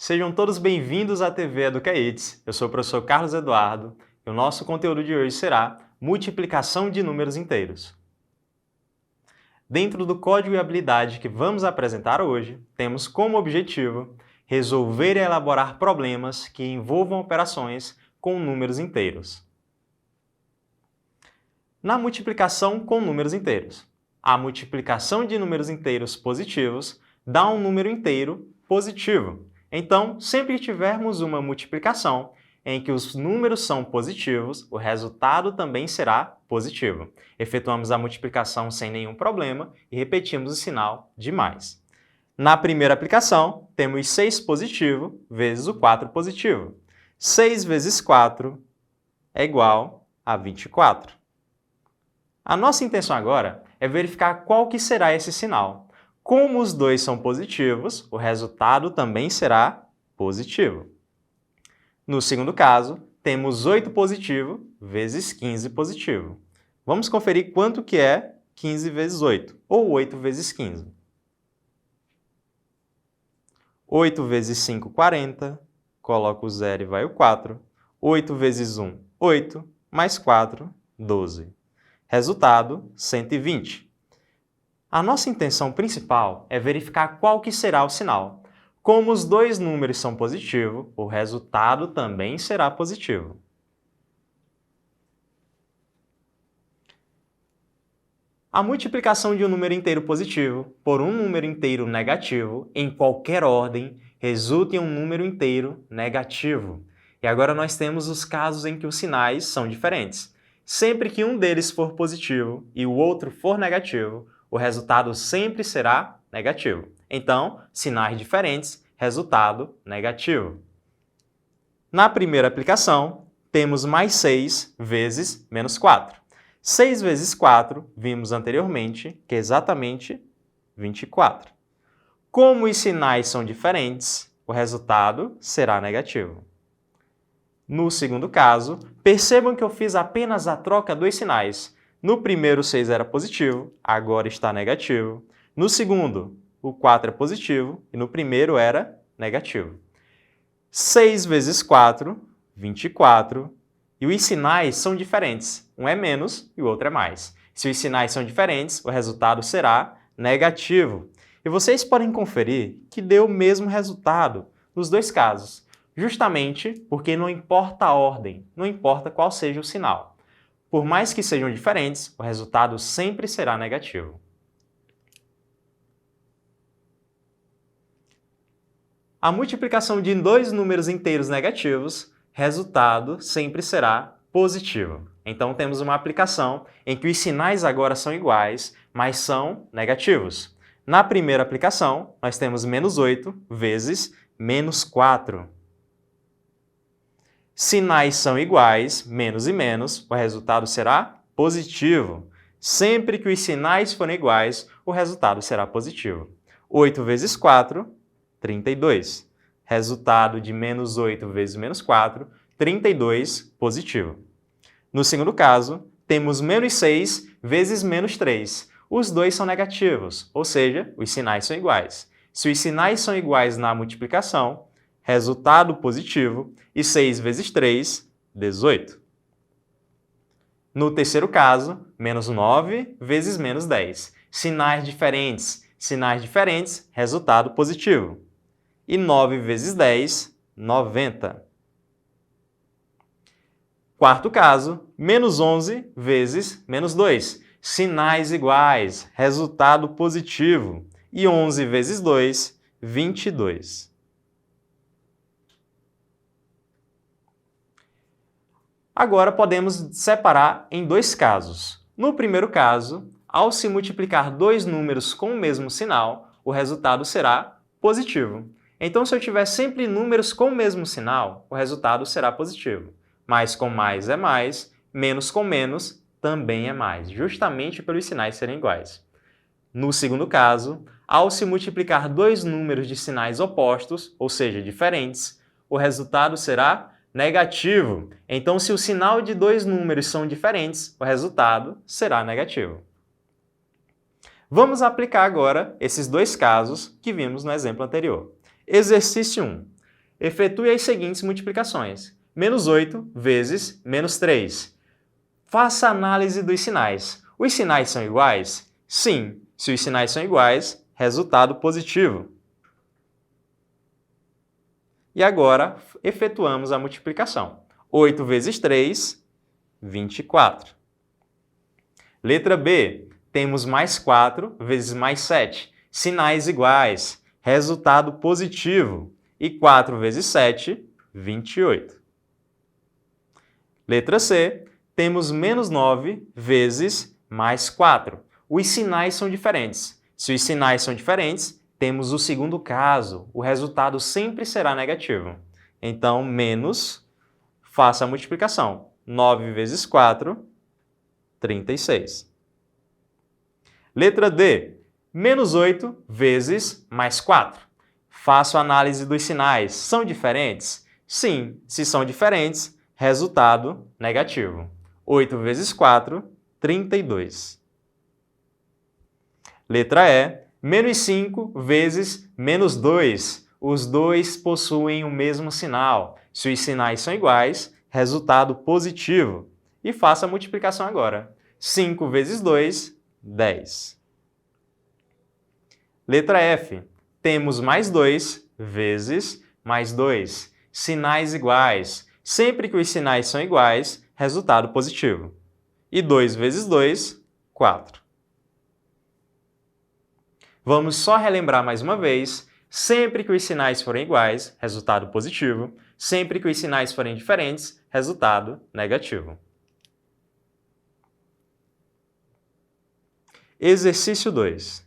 Sejam todos bem-vindos à TV EducaITS. Eu sou o professor Carlos Eduardo e o nosso conteúdo de hoje será multiplicação de números inteiros. Dentro do código e habilidade que vamos apresentar hoje, temos como objetivo resolver e elaborar problemas que envolvam operações com números inteiros. Na multiplicação com números inteiros, a multiplicação de números inteiros positivos dá um número inteiro positivo. Então, sempre que tivermos uma multiplicação em que os números são positivos, o resultado também será positivo. Efetuamos a multiplicação sem nenhum problema e repetimos o sinal de mais. Na primeira aplicação, temos 6 positivo vezes o 4 positivo. 6 vezes 4 é igual a 24. A nossa intenção agora é verificar qual que será esse sinal. Como os dois são positivos, o resultado também será positivo. No segundo caso, temos 8 positivo vezes 15 positivo. Vamos conferir quanto que é 15 vezes 8, ou 8 vezes 15. 8 vezes 5, 40. Coloco o 0 e vai o 4. 8 vezes 1, 8. Mais 4, 12. Resultado, 120. A nossa intenção principal é verificar qual que será o sinal. Como os dois números são positivos, o resultado também será positivo. A multiplicação de um número inteiro positivo por um número inteiro negativo, em qualquer ordem, resulta em um número inteiro negativo. E agora nós temos os casos em que os sinais são diferentes. Sempre que um deles for positivo e o outro for negativo, o resultado sempre será negativo. Então, sinais diferentes, resultado negativo. Na primeira aplicação, temos mais 6 vezes menos 4. 6 vezes 4, vimos anteriormente, que é exatamente 24. Como os sinais são diferentes, o resultado será negativo. No segundo caso, percebam que eu fiz apenas a troca dos sinais. No primeiro, o 6 era positivo, agora está negativo. No segundo, o 4 é positivo e no primeiro era negativo. 6 vezes 4, 24. E os sinais são diferentes. Um é menos e o outro é mais. Se os sinais são diferentes, o resultado será negativo. E vocês podem conferir que deu o mesmo resultado nos dois casos, justamente porque não importa a ordem, não importa qual seja o sinal. Por mais que sejam diferentes, o resultado sempre será negativo. A multiplicação de dois números inteiros negativos, resultado sempre será positivo. Então, temos uma aplicação em que os sinais agora são iguais, mas são negativos. Na primeira aplicação, nós temos menos 8 vezes menos 4. Sinais são iguais, menos e menos, o resultado será positivo. Sempre que os sinais forem iguais, o resultado será positivo. 8 vezes 4, 32. Resultado de menos 8 vezes menos 4, 32, positivo. No segundo caso, temos menos 6 vezes menos 3. Os dois são negativos, ou seja, os sinais são iguais. Se os sinais são iguais na multiplicação, resultado positivo, e 6 vezes 3, 18. No terceiro caso, menos 9 vezes menos 10. Sinais diferentes, resultado positivo. E 9 vezes 10, 90. Quarto caso, menos 11 vezes menos 2. Sinais iguais, resultado positivo. E 11 vezes 2, 22. Agora podemos separar em dois casos. No primeiro caso, ao se multiplicar dois números com o mesmo sinal, o resultado será positivo. Então, se eu tiver sempre números com o mesmo sinal, o resultado será positivo. Mais com mais é mais, menos com menos também é mais, justamente pelos sinais serem iguais. No segundo caso, ao se multiplicar dois números de sinais opostos, ou seja, diferentes, o resultado será negativo. Então, se o sinal de dois números são diferentes, o resultado será negativo. Vamos aplicar agora esses dois casos que vimos no exemplo anterior. Exercício 1. efetue as seguintes multiplicações. Menos 8 vezes menos 3. Faça análise dos sinais. Os sinais são iguais? Sim. Se os sinais são iguais, resultado positivo. E agora, efetuamos a multiplicação. 8 vezes 3, 24. Letra B. Temos mais 4 vezes mais 7. Sinais iguais. Resultado positivo. E 4 vezes 7, 28. Letra C. Temos menos 9 vezes mais 4. Os sinais são diferentes. Se os sinais são diferentes, temos o segundo caso. O resultado sempre será negativo. Então, menos, faça a multiplicação. 9 vezes 4, 36. Letra D. Menos 8 vezes mais 4. Faço a análise dos sinais. São diferentes? Sim. Se são diferentes, resultado negativo. 8 vezes 4, 32. Letra E. Menos 5 vezes menos 2. Os dois possuem o mesmo sinal. Se os sinais são iguais, resultado positivo. E faça a multiplicação agora. 5 vezes 2, 10. Letra F. Temos mais 2 vezes mais 2. Sinais iguais. Sempre que os sinais são iguais, resultado positivo. E 2 vezes 2, 4. Vamos só relembrar mais uma vez. Sempre que os sinais forem iguais, resultado positivo. Sempre que os sinais forem diferentes, resultado negativo. Exercício 2.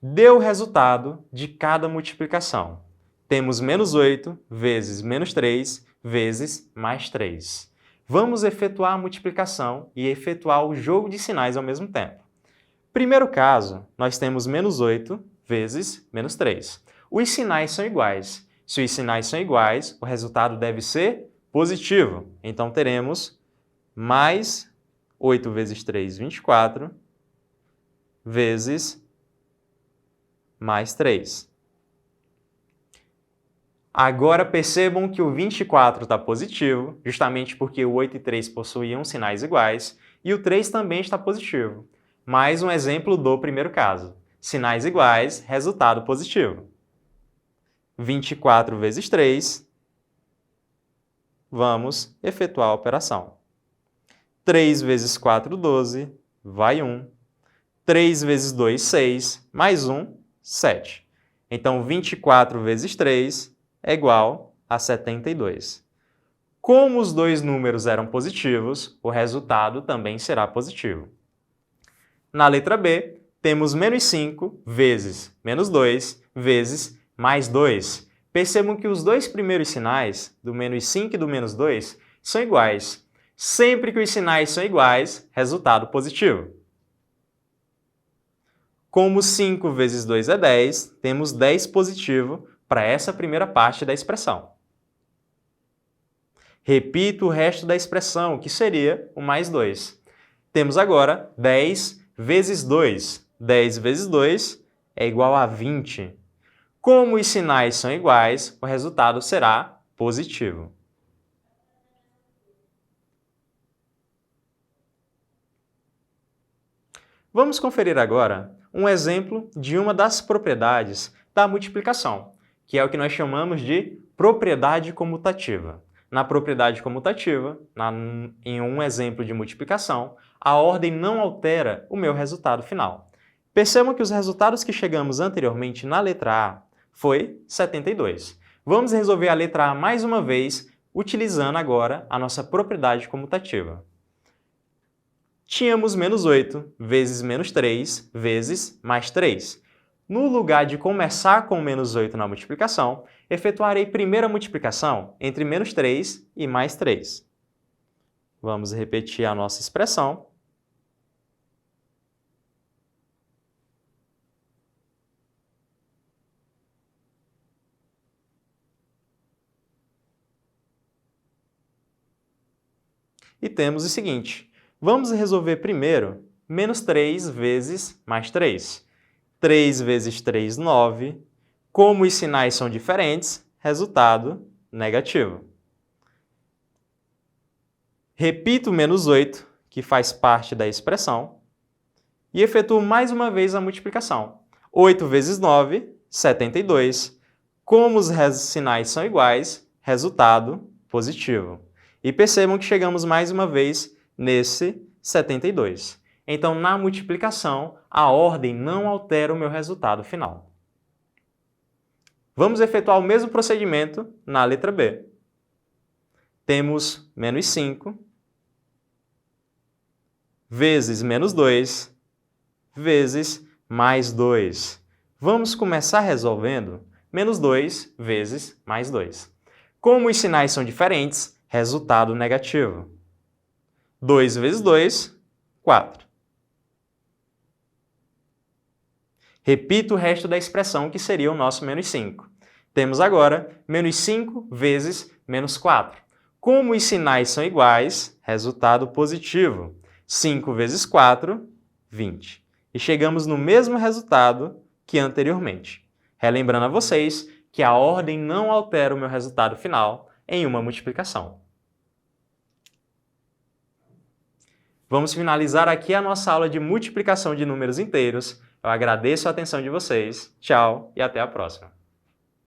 Dê o resultado de cada multiplicação. Temos menos 8 vezes menos 3 vezes mais 3. Vamos efetuar a multiplicação e efetuar o jogo de sinais ao mesmo tempo. Primeiro caso, nós temos menos 8 vezes menos 3. Os sinais são iguais. Se os sinais são iguais, o resultado deve ser positivo. Então, teremos mais 8 vezes 3, 24, vezes mais 3. Agora percebam que o 24 está positivo, justamente porque o 8 e 3 possuíam sinais iguais, e o 3 também está positivo. Mais um exemplo do primeiro caso. Sinais iguais, resultado positivo. 24 vezes 3, vamos efetuar a operação. 3 vezes 4, 12, vai 1. 3 vezes 2, 6, mais 1, 7. Então, 24 vezes 3 é igual a 72. Como os dois números eram positivos, o resultado também será positivo. Na letra B, temos menos 5 vezes menos 2 vezes mais 2. Percebam que os dois primeiros sinais, do menos 5 e do menos 2, são iguais. Sempre que os sinais são iguais, resultado positivo. Como 5 vezes 2 é 10, temos 10 positivo para essa primeira parte da expressão. Repito o resto da expressão, que seria o mais 2. Temos agora 10 vezes 2. 10 vezes 2 é igual a 20. Como os sinais são iguais, o resultado será positivo. Vamos conferir agora um exemplo de uma das propriedades da multiplicação, que é o que nós chamamos de propriedade comutativa. Na propriedade comutativa, em um exemplo de multiplicação, a ordem não altera o meu resultado final. Percebam que os resultados que chegamos anteriormente na letra A foi 72. Vamos resolver a letra A mais uma vez, utilizando agora a nossa propriedade comutativa. Tínhamos menos 8 vezes menos 3 vezes mais 3. No lugar de começar com menos 8 na multiplicação, efetuarei primeiro a multiplicação entre menos 3 e mais 3. Vamos repetir a nossa expressão. E temos o seguinte. Vamos resolver primeiro menos 3 vezes mais 3. 3 vezes 3, 9. Como os sinais são diferentes, resultado negativo. Repito menos 8, que faz parte da expressão, e efetuo mais uma vez a multiplicação. 8 vezes 9, 72. Como os sinais são iguais, resultado positivo. E percebam que chegamos mais uma vez nesse 72. Então, na multiplicação, a ordem não altera o meu resultado final. Vamos efetuar o mesmo procedimento na letra B. Temos menos 5 vezes menos 2 vezes mais 2. Vamos começar resolvendo menos 2 vezes mais 2. Como os sinais são diferentes, resultado negativo. 2 vezes 2, 4. Repito o resto da expressão, que seria o nosso menos 5. Temos agora menos 5 vezes menos 4. Como os sinais são iguais, resultado positivo. 5 vezes 4, 20. E chegamos no mesmo resultado que anteriormente. Relembrando a vocês que a ordem não altera o meu resultado final em uma multiplicação. Vamos finalizar aqui a nossa aula de multiplicação de números inteiros. Eu agradeço a atenção de vocês. Tchau e até a próxima.